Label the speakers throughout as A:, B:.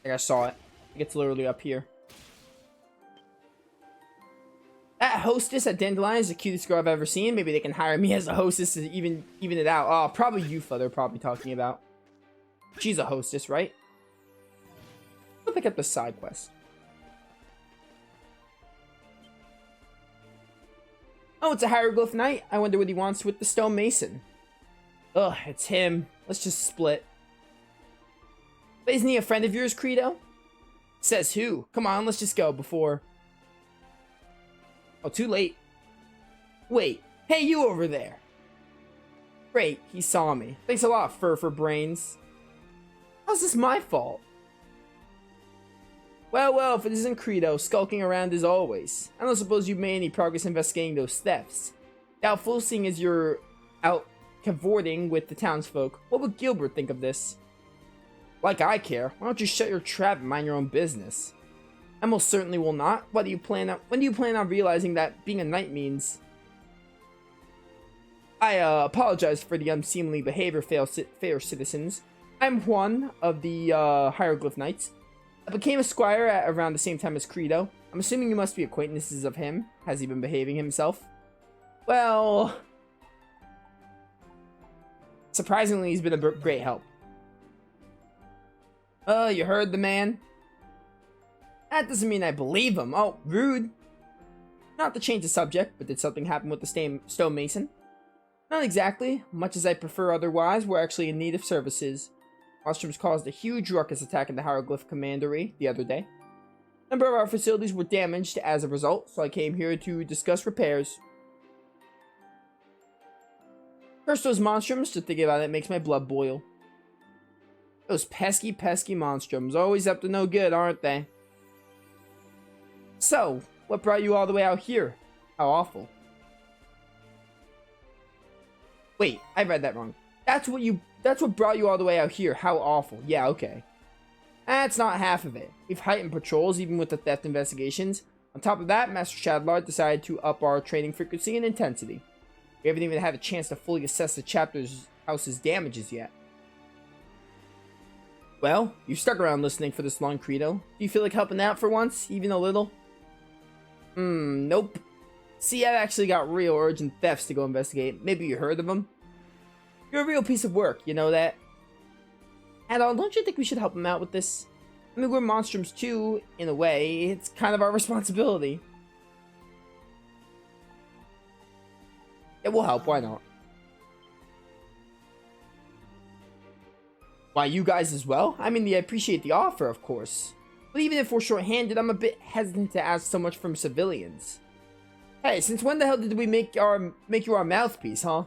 A: Like I saw it. It's literally up here. That hostess at Dandelion is the cutest girl I've ever seen. Maybe they can hire me as a hostess to even it out. Oh, probably Yufa they're probably talking about. She's a hostess, right? I'll pick up the side quest. Oh, it's a hieroglyph knight. I wonder what he wants with the stone mason. Ugh, it's him. Let's just split. But isn't he a friend of yours, Credo? Says who? Come on, let's just go before... Oh, too late. Wait. Hey, you over there. Great, he saw me. Thanks a lot, Fur for brains. How's this my fault? Well, if it isn't Credo, skulking around as always. I don't suppose you've made any progress investigating those thefts. Doubtful, seeing as you're out cavorting with the townsfolk. What would Gilbert think of this? Like I care. Why don't you shut your trap and mind your own business? I most certainly will not. When do you plan on realizing that being a knight means... I apologize for the unseemly behavior, fair citizens. I'm one of the hieroglyph knights. I became a squire at around the same time as Credo. I'm assuming you must be acquaintances of him. Has he been behaving himself? Well... Surprisingly, he's been a great help. You heard the man? That doesn't mean I believe him. Oh, rude. Not to change the subject, but did something happen with the stonemason? Not exactly. Much as I prefer otherwise, we're actually in need of services. Monstrum's caused a huge ruckus attacking the hieroglyph commandery the other day. A number of our facilities were damaged as a result, so I came here to discuss repairs. Curse those monstrums, to think about it makes my blood boil. Those pesky monstrums, always up to no good, aren't they? So, what brought you all the way out here? How awful. Wait, I read that wrong. That's what brought you all the way out here. How awful. Yeah, okay. That's not half of it. We've heightened patrols, even with the theft investigations. On top of that, Master Shadlar decided to up our training frequency and intensity. We haven't even had a chance to fully assess the chapter's house's damages yet. Well, you stuck around listening for this long, Credo. Do you feel like helping out for once? Even a little? Nope. See, I've actually got real urgent thefts to go investigate. Maybe you heard of them? You're a real piece of work, you know that? And don't you think we should help him out with this? I mean, we're monstrums too, in a way. It's kind of our responsibility. It will help, why not? Why, you guys as well? I mean, I appreciate the offer, of course. But even if we're short-handed, I'm a bit hesitant to ask so much from civilians. Hey, since when the hell did we make you our mouthpiece, huh?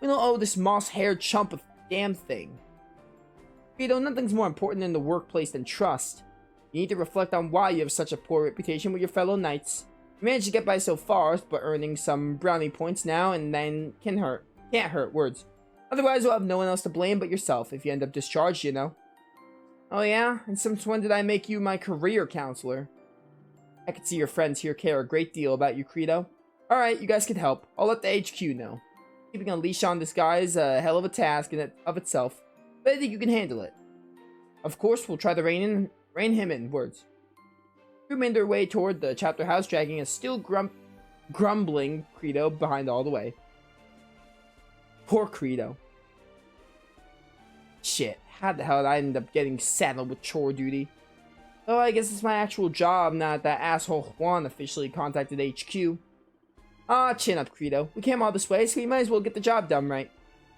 A: We don't owe this moss-haired chump a damn thing. You know, nothing's more important in the workplace than trust. You need to reflect on why you have such a poor reputation with your fellow knights. You managed to get by so far, but earning some brownie points now and then can't hurt, words. Otherwise, you'll have no one else to blame but yourself if you end up discharged, you know. Oh yeah? And since when did I make you my career counselor? I can see your friends here care a great deal about you, Credo. Alright, you guys can help. I'll let the HQ know. Keeping a leash on this guy is a hell of a task in of itself, but I think you can handle it. Of course, we'll try to rein him in, words. We made their way toward the chapter house, dragging a still grumbling Credo behind all the way. Poor Credo. Shit, how the hell did I end up getting saddled with chore duty? Oh, I guess it's my actual job, not that asshole Juan officially contacted HQ. Ah, chin up, Credo. We came all this way, so we might as well get the job done right.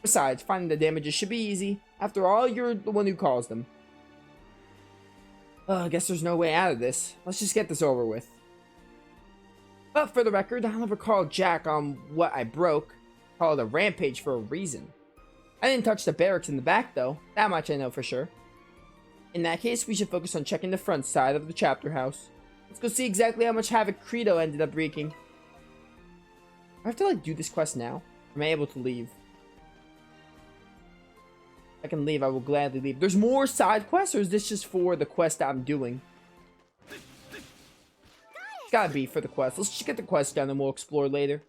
A: Besides, finding the damages should be easy. After all, you're the one who caused them. I guess there's no way out of this. Let's just get this over with. But for the record, I'll never call Jack on what I broke. Call it a rampage for a reason. I didn't touch the barracks in the back, though. That much I know for sure. In that case, we should focus on checking the front side of the chapter house. Let's go see exactly how much havoc Credo ended up wreaking. I have to, like, do this quest now? Or am I able to leave? If I can leave, I will gladly leave. There's more side quests, or is this just for the quest that I'm doing? It's gotta be for the quest. Let's just get the quest done and we'll explore later.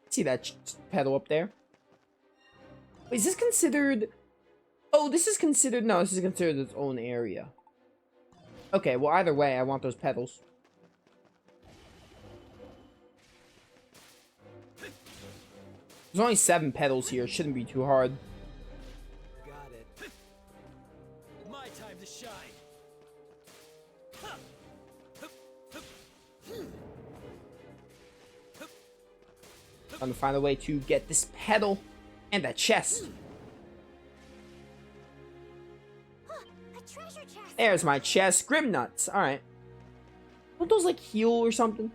A: See that pedal up there? Wait, is this considered... Oh, this is considered... No, this is considered its own area. Okay, well, either way, I want those petals. There's only 7 petals here. It shouldn't be too hard.
B: Got it. My time to shine.
A: I'm gonna find a way to get this petal and that chest.
C: A treasure chest.
A: There's my chest. Grim nuts. Alright. Won't those like heal or something?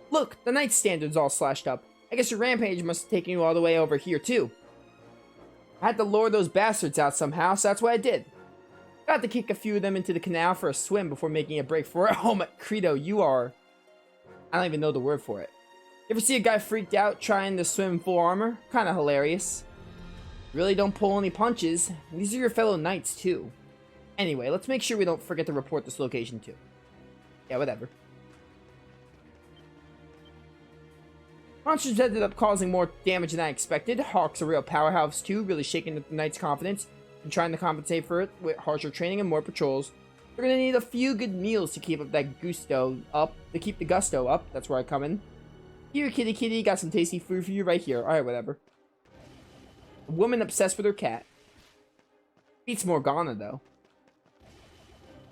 A: Look, the nightstandard's all slashed up. I guess your rampage must have taken you all the way over here too. I had to lure those bastards out somehow, so that's what I did. Got to kick a few of them into the canal for a swim before making a break for it. Oh my Credo, you are... I don't even know the word for it. You ever see a guy freaked out trying to swim in full armor? Kinda hilarious. Really don't pull any punches. These are your fellow knights too. Anyway, let's make sure we don't forget to report this location too. Yeah, whatever. Monsters ended up causing more damage than I expected. Hawk's a real powerhouse too, really shaking the knight's confidence and trying to compensate for it with harsher training and more patrols. We're gonna need a few good meals to keep up that gusto up, to keep the gusto up. That's where I come in. Here, kitty kitty, got some tasty food for you right here. Alright, whatever. A woman obsessed with her cat. Beats Morgana, though.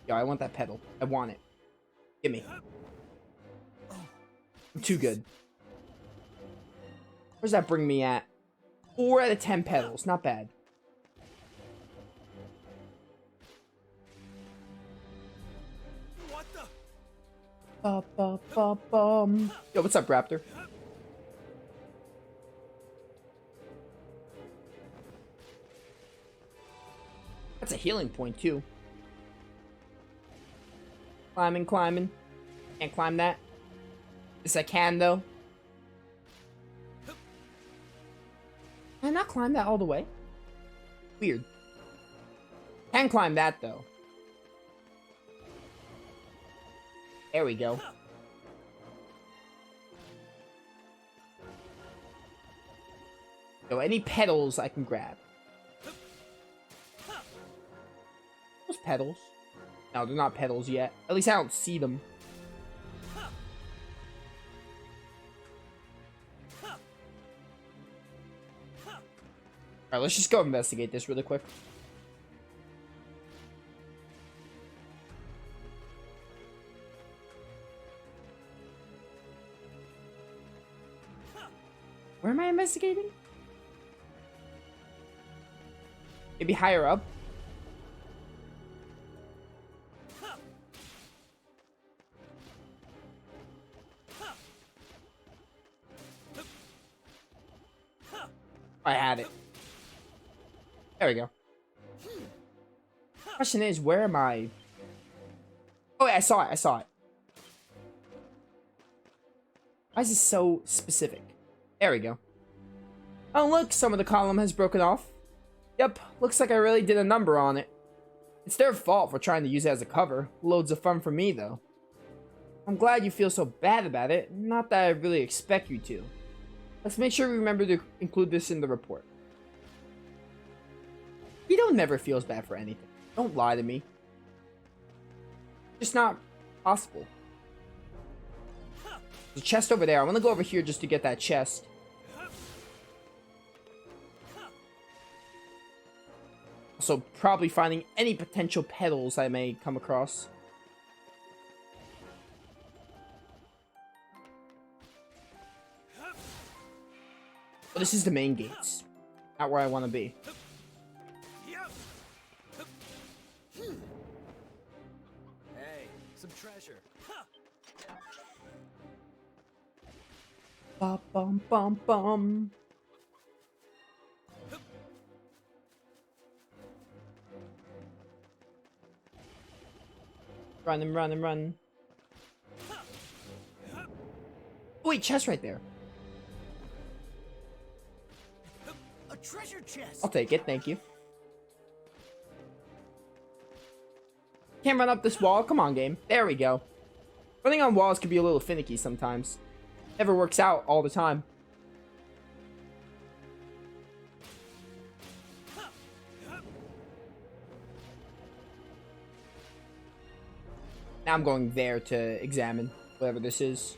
A: Yeah, I want that petal. I want it. Give me. I'm too good. Where's that bring me at? 4 out of 10 petals. Not bad.
B: What the?
A: Ba-ba-ba-bum. Yo, what's up, Raptor? That's a healing point, too. Climbing, climbing. Can't climb that. Yes, I can, though. Can I not climb that all the way? Weird. Can climb that, though. There we go. So any petals I can grab. Those petals? No, they're not petals yet. At least I don't see them. Alright, let's just go investigate this really quick. Where am I investigating? Maybe higher up? I had it. There we go. Question is, where am I? Oh, yeah, I saw it. I saw it. Why is this so specific? There we go. Oh, look, some of the column has broken off. Yep, looks like I really did a number on it. It's their fault for trying to use it as a cover. Loads of fun for me, though. I'm glad you feel so bad about it. Not that I really expect you to. Let's make sure we remember to include this in the report. Vito never feels bad for anything. Don't lie to me. Just not possible. There's a chest over there. I want to go over here just to get that chest. Also, probably finding any potential petals I may come across. But this is the main gates. Not where I want to be.
B: Hey, some treasure.
A: Ba bum bum bum. Run and run and run. Oh, wait, chest right there.
B: A treasure chest.
A: I'll take it, thank you. Can't run up this wall. Come on, game. There we go. Running on walls can be a little finicky sometimes. Never works out all the time. Now I'm going there to examine whatever this is.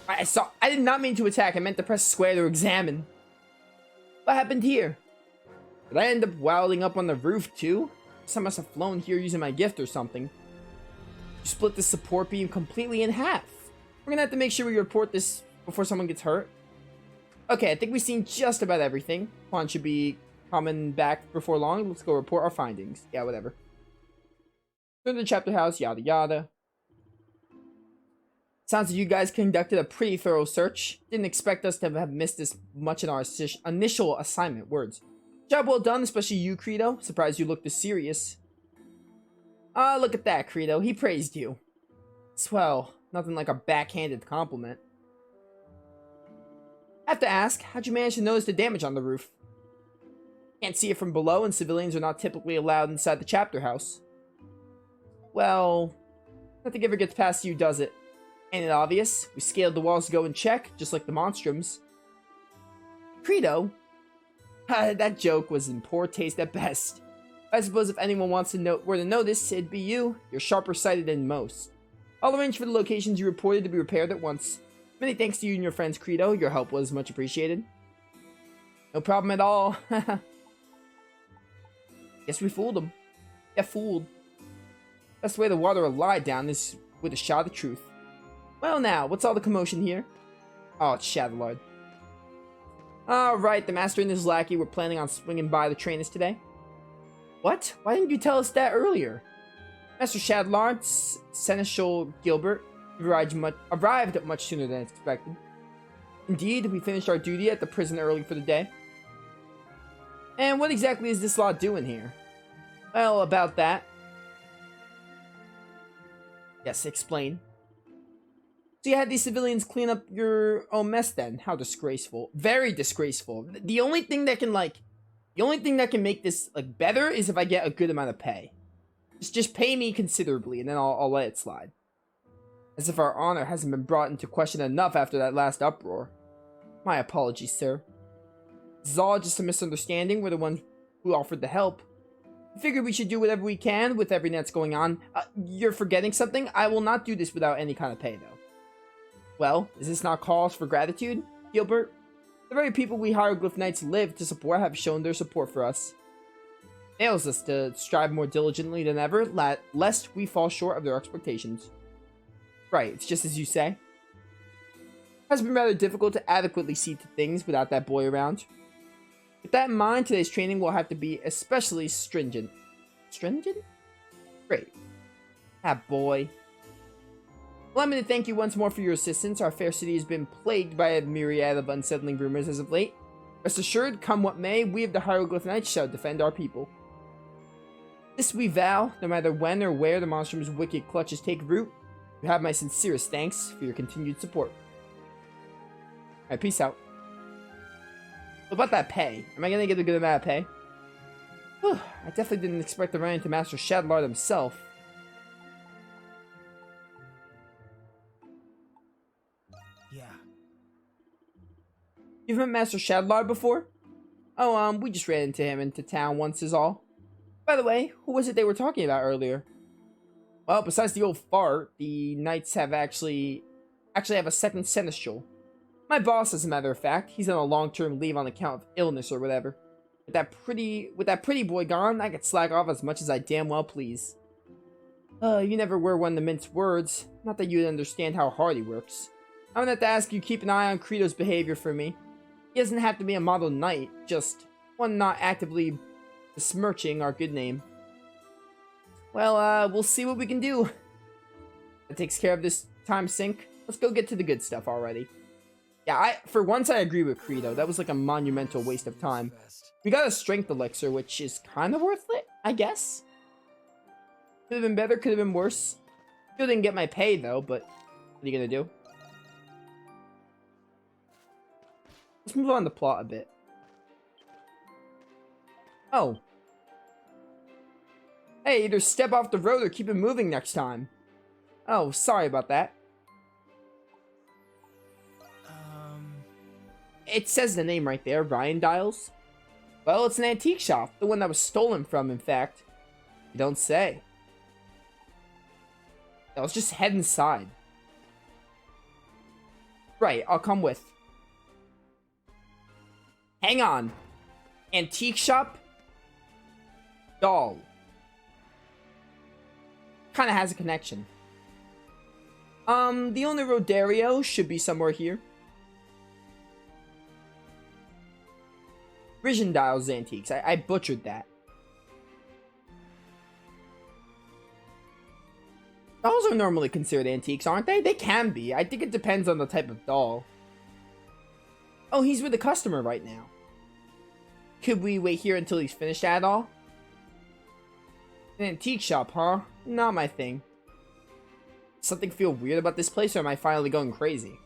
A: I did not mean to attack. I meant to press square to examine. What happened here? Did I end up wilding up on the roof too? I must have flown here using my gift or something. You split the support beam completely in half. We're gonna have to make sure we report this before someone gets hurt. Okay, I think we've seen just about everything. Quan should be coming back before long. Let's go report our findings. Yeah, whatever. Go to the Chapterhouse, yada yada. Sounds like you guys conducted a pretty thorough search. Didn't expect us to have missed this much in our initial assignment. Words. Job well done, especially you, Credo. Surprised you looked this serious. Ah, look at that, Credo. He praised you. Swell. Nothing like a backhanded compliment. I have to ask, how'd you manage to notice the damage on the roof? Can't see it from below, and civilians are not typically allowed inside the Chapterhouse. Well, nothing ever gets past you, does it? Ain't it obvious? We scaled the walls to go and check, just like the Monstrums. Credo? That joke was in poor taste at best. I suppose if anyone wants to were to notice, it'd be you. You're sharper sighted than most. I'll arrange for the locations you reported to be repaired at once. Many thanks to you and your friends, Credo. Your help was much appreciated. No problem at all. Guess we fooled them. Yeah, fooled. Best way to water a lie down is with a shot of truth. Well now, what's all the commotion here? Oh, it's Shadowlord. Alright, the Master and his lackey were planning on swinging by the trainers today. What? Why didn't you tell us that earlier? Master Shadowlord, Seneschal Gilbert, arrived much sooner than expected. Indeed, we finished our duty at the prison early for the day. And what exactly is this lot doing here? Well, about that. Yes, explain. So you had these civilians clean up your own mess then? How disgraceful. Very disgraceful. The only thing that can, make this, better is if I get a good amount of pay. Just pay me considerably, and then I'll let it slide. As if our honor hasn't been brought into question enough after that last uproar. My apologies, sir. This is all just a misunderstanding. We're the ones who offered the help. I figured we should do whatever we can with everything that's going on. You're forgetting something? I will not do this without any kind of pay, though. Well, is this not cause for gratitude, Gilbert? The very people we Hieroglyph Knights live to support have shown their support for us. It ails us to strive more diligently than ever, lest we fall short of their expectations. Right, it's just as you say. It has been rather difficult to adequately see to things without that boy around. With that in mind, today's training will have to be especially stringent. Stringent? Great. That boy. Allow me to thank you once more for your assistance. Our fair city has been plagued by a myriad of unsettling rumors as of late. Rest assured, come what may, we of the Hieroglyph Knights shall defend our people. This we vow, no matter when or where the Monstrum's wicked clutches take root. You have my sincerest thanks for your continued support. Alright, peace out. What about that pay? Am I gonna get a good amount of pay? Whew, I definitely didn't expect to run into Master Shadowlord himself.
B: Yeah.
A: You've met Master Shadowlord before? Oh, we just ran into him into town once is all. By the way, who was it they were talking about earlier? Well, besides the old fart, the Knights have actually have a second Seneschal. My boss, as a matter of fact. He's on a long-term leave on account of illness or whatever. With that pretty boy gone, I could slack off as much as I damn well please. You never were one to mince words. Not that you'd understand how hard he works. I'm gonna have to ask you keep an eye on Credo's behavior for me. He doesn't have to be a model knight, just one not actively besmirching our good name. Well, we'll see what we can do. That takes care of this time sink. Let's go get to the good stuff already. Yeah, for once I agree with Credo. That was like a monumental waste of time. We got a strength elixir, which is kind of worth it, I guess. Could have been better, could have been worse. Still didn't get my pay though, but what are you gonna do? Let's move on the plot a bit. Oh. Hey, either step off the road or keep it moving next time. Oh, sorry about that. It says the name right there, Ryan Dials. Well, it's an antique shop. The one that was stolen from, in fact. You don't say. Now, let's just head inside. Right, I'll come with. Hang on. Antique shop? Doll. Kinda has a connection. The owner Rodario should be somewhere here. Vision Dials Antiques. I butchered that. Dolls are normally considered antiques, aren't they? They can be. I think it depends on the type of doll. Oh, he's with the customer right now. Could we wait here until he's finished at all? An antique shop, huh? Not my thing. Something feel weird about this place, or am I finally going crazy?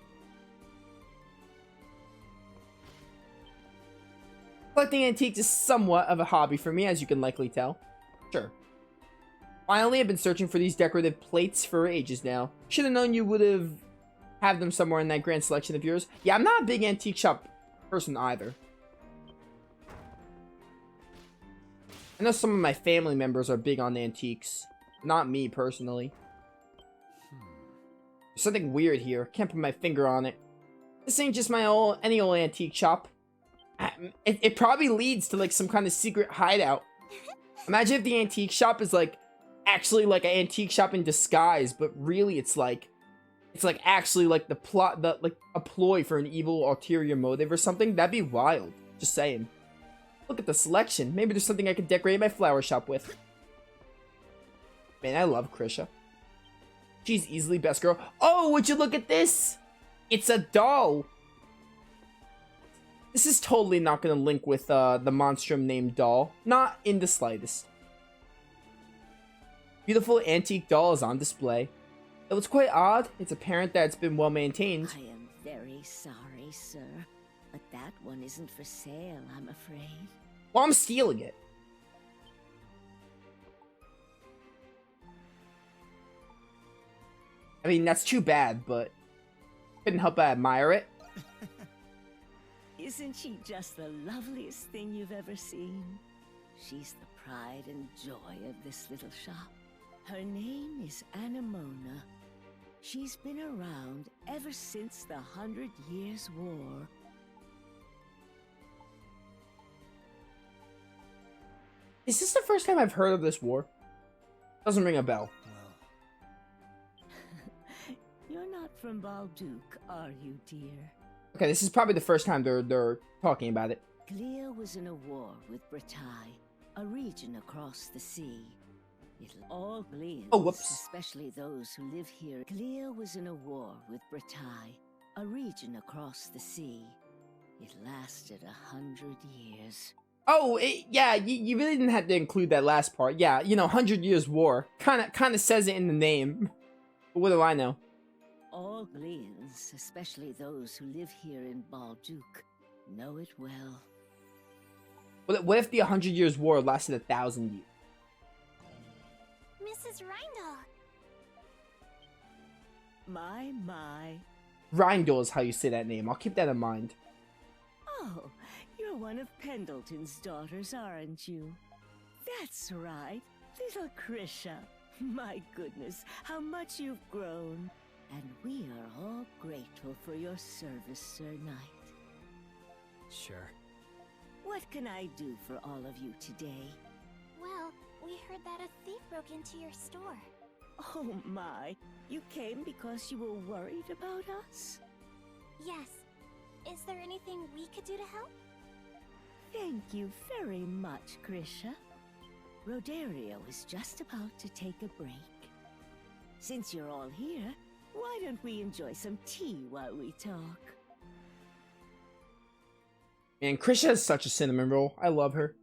A: Collecting antiques is somewhat of a hobby for me, as you can likely tell. Sure. Finally, I've been searching for these decorative plates for ages now. Should have known you would have them somewhere in that grand selection of yours. Yeah, I'm not a big antique shop person either. I know some of my family members are big on antiques. Not me, personally. There's something weird here. Can't put my finger on it. This ain't just any old antique shop. It probably leads to like some kind of secret hideout. Imagine if the antique shop is like actually like an antique shop in disguise, but really it's like actually like the plot, like a ploy for an evil ulterior motive or something. That'd be wild. Just saying. Look at the selection. Maybe there's something I could decorate my flower shop with. Man, I love Krisha. She's easily best girl. Oh, would you look at this? It's a doll. This is totally not going to link with the Monstrum named doll. Not in the slightest. Beautiful antique doll is on display. It looks quite odd. It's apparent that it's been well maintained.
D: I am very sorry, sir, but that one isn't for sale, I'm afraid.
A: Well, I'm stealing it. I mean, that's too bad, but couldn't help but admire it.
D: Isn't she just the loveliest thing you've ever seen? She's the pride and joy of this little shop. Her name is Anemona. She's been around ever since the 100 Years' War.
A: Is this the first time I've heard of this war? Doesn't ring a bell.
D: You're not from Balduc, are you, dear?
A: Okay, this is probably the first time they're talking about it.
D: Clea was in a war with Bretagne, a region across the sea. All Gleans,
A: oh, whoops.
D: especially those who live here. Clea was in a war with Bretagne, a region across the sea. It lasted 100 years.
A: Oh, yeah, you really didn't have to include that last part. Yeah, you know, 100 Years' War. Kind of says it in the name. But what do I know?
D: All Gleans, especially those who live here in Balduc, know it well.
A: What if the 100 Years' War lasted 1,000 years?
C: Mrs. Rindle.
D: My.
A: Rindle is how you say that name. I'll keep that in mind.
D: Oh, you're one of Pendleton's daughters, aren't you? That's right, little Krisha. My goodness, how much you've grown. And we are all grateful for your service, Sir Knight.
B: Sure.
D: What can I do for all of you today?
C: Well, we heard that a thief broke into your store.
D: Oh my, you came because you were worried about us?
C: Yes. Is there anything we could do to help?
D: Thank you very much, Krisha. Rodario is just about to take a break. Since you're all here, why don't we enjoy some tea while we talk?
A: Man, Krisha is such a cinnamon roll. I love her.